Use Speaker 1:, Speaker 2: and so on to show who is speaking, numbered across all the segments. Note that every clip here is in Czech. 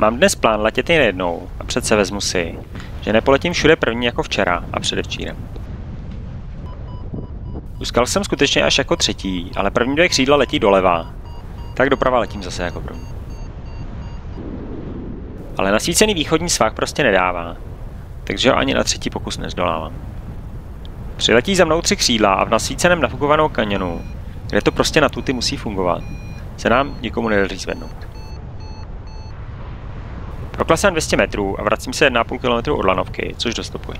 Speaker 1: Mám dnes plán letět jen jednou a přece vezmu si, že nepoletím všude první jako včera a předevčírem. Uskal jsem skutečně až jako třetí, ale první dvě křídla letí doleva, tak doprava letím zase jako první. Ale nasvícený východní svah prostě nedává, takže ho ani na třetí pokus nezdolávám. Přiletí za mnou 3 křídla a v nasvíceném nafukovanou kanionu, kde to prostě na tuty musí fungovat, se nám nikomu nedaří zvednout. Proklesám 200 metrů a vracím se 1,5 km od lanovky, což dostupuji.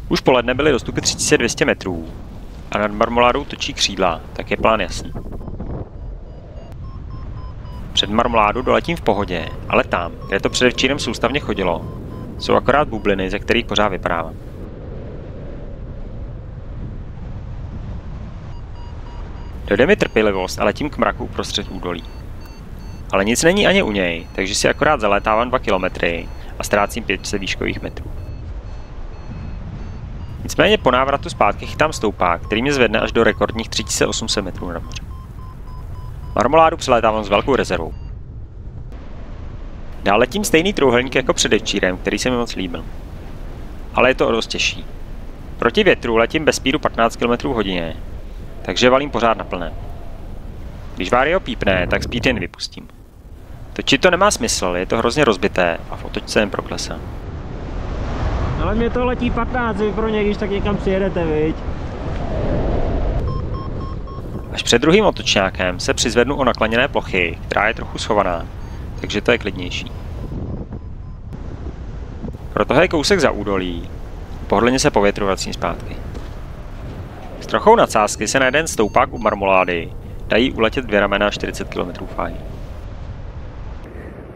Speaker 1: Už poledne byly dostupy 3200 metrů a nad Marmoládou točí křídla, tak je plán jasný. Před Marmoládu doletím v pohodě, ale tam, kde to předevčírem soustavně chodilo, jsou akorát bubliny, ze kterých pořád vypadávám. Dojde mi trpělivost a letím k mraku uprostřed údolí. Ale nic není ani u něj, takže si akorát zalétávám 2 kilometry a ztrácím 500 výškových metrů. Nicméně po návratu zpátky chytám stoupák, který mě zvedne až do rekordních 3800 metrů nad mořem. Marmoládu přelétávám s velkou rezervou. Dál letím stejný trojúhelník jako předevčírem, který se mi moc líbil. Ale je to o dost těžší. Proti větru letím bez speedu 15 km/h, takže valím pořád na plné. Když Vario pípne, tak speed jen vypustím. Točit to nemá smysl, je to hrozně rozbité a v otočce jen proklesám.
Speaker 2: Ale mě to letí 15, vy pro ně, když tak někam přijedete, viď?
Speaker 1: Až před druhým otočňákem se přizvednu o nakloněné plochy, která je trochu schovaná, takže to je klidnější. Pro toho je kousek za údolí, pohodlně se po větru vracím zpátky. S trochou nadsázky se na jeden stoupák u Marmolády dají uletět 2 ramena 40 km fajn.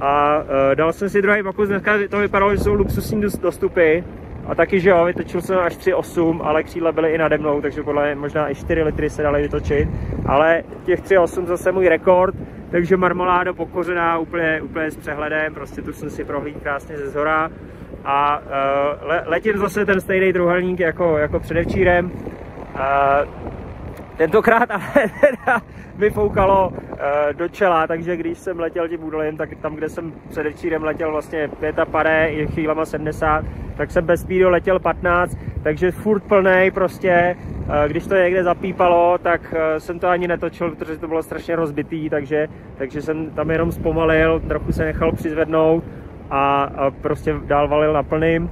Speaker 2: A dal jsem si druhý pokus, dneska to vypadalo, že jsou luxusní dostupy. A taky, že jo, vytočil jsem až 3,8, ale křídla byly i nade mnou, takže podle mě možná i 4 litry se daly vytočit. Ale těch 3,8 zase můj rekord, takže Marmoláda pokořená úplně s přehledem, prostě tu jsem si prohlídl krásně ze zhora. A letím zase ten stejný trojúhelník jako předevčírem. Tentokrát ale teda vyfoukalo do čela, takže když jsem letěl tím údolím, tak tam, kde jsem předevčírem letěl vlastně 55, chvílema 70, tak jsem bez speedu letěl 15, takže furt plnej prostě. Když to někde zapípalo, tak jsem to ani netočil, protože to bylo strašně rozbitý, takže jsem tam jenom zpomalil, trochu se nechal přizvednout a prostě dál valil na plným.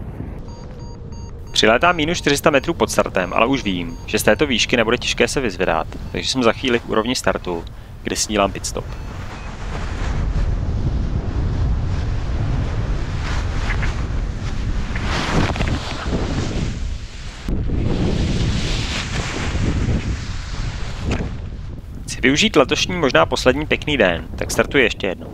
Speaker 1: Přilétám minus 400 metrů pod startem, ale už vím, že z této výšky nebude těžké se vyzvedat, takže jsem za chvíli v úrovni startu, kde snílám pitstop. Chci využít letošní možná poslední pěkný den, tak startuji ještě jednou.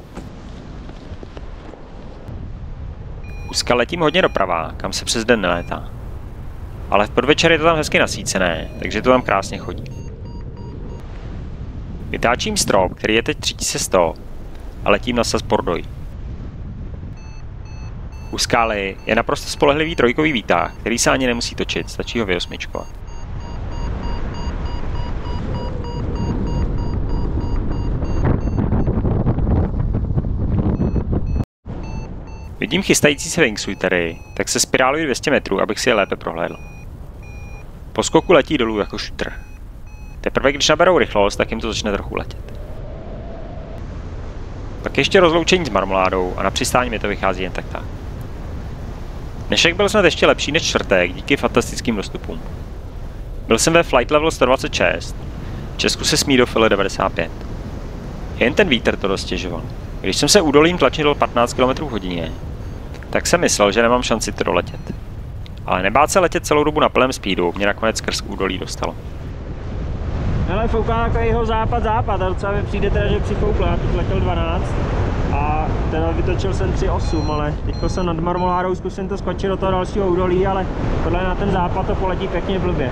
Speaker 1: Úzka letím hodně doprava, kam se přes den nelétá. Ale v podvečer je to tam hezky nasvícené, takže to tam krásně chodí. Vytáčím strop, který je teď 3100 a letím na saz Bordoj. U skály je naprosto spolehlivý trojkový výtah, který se ani nemusí točit, stačí ho vyosmičkovat. Vidím chystající se wingsuitery, tak se spiráluji 200 metrů, abych si je lépe prohlédl. Po skoku letí dolů jako šutr. Teprve když naberou rychlost, tak jim to začne trochu letět. Pak ještě rozloučení s Marmoládou a na přistání mi to vychází jen tak. Dnešek byl snad ještě lepší než čtvrtek díky fantastickým dostupům. Byl jsem ve flight level 126, v Česku se smí do file 95. Jen ten vítr to dost stěžoval. Když jsem se údolím tlačil 15 km/h, tak jsem myslel, že nemám šanci to doletět. Ale nebát se letět celou dobu na plném speedu mě nakonec skrz údolí dostalo.
Speaker 2: Hele, fouká jako jeho západ, a docela mi přijde teda, že přifoukl, já teď letěl 12 a teda vytočil jsem 3,8, ale teďko jsem nad Marmoládou, zkusím to skočit do toho dalšího údolí, ale podle na ten západ to poletí pěkně blbě.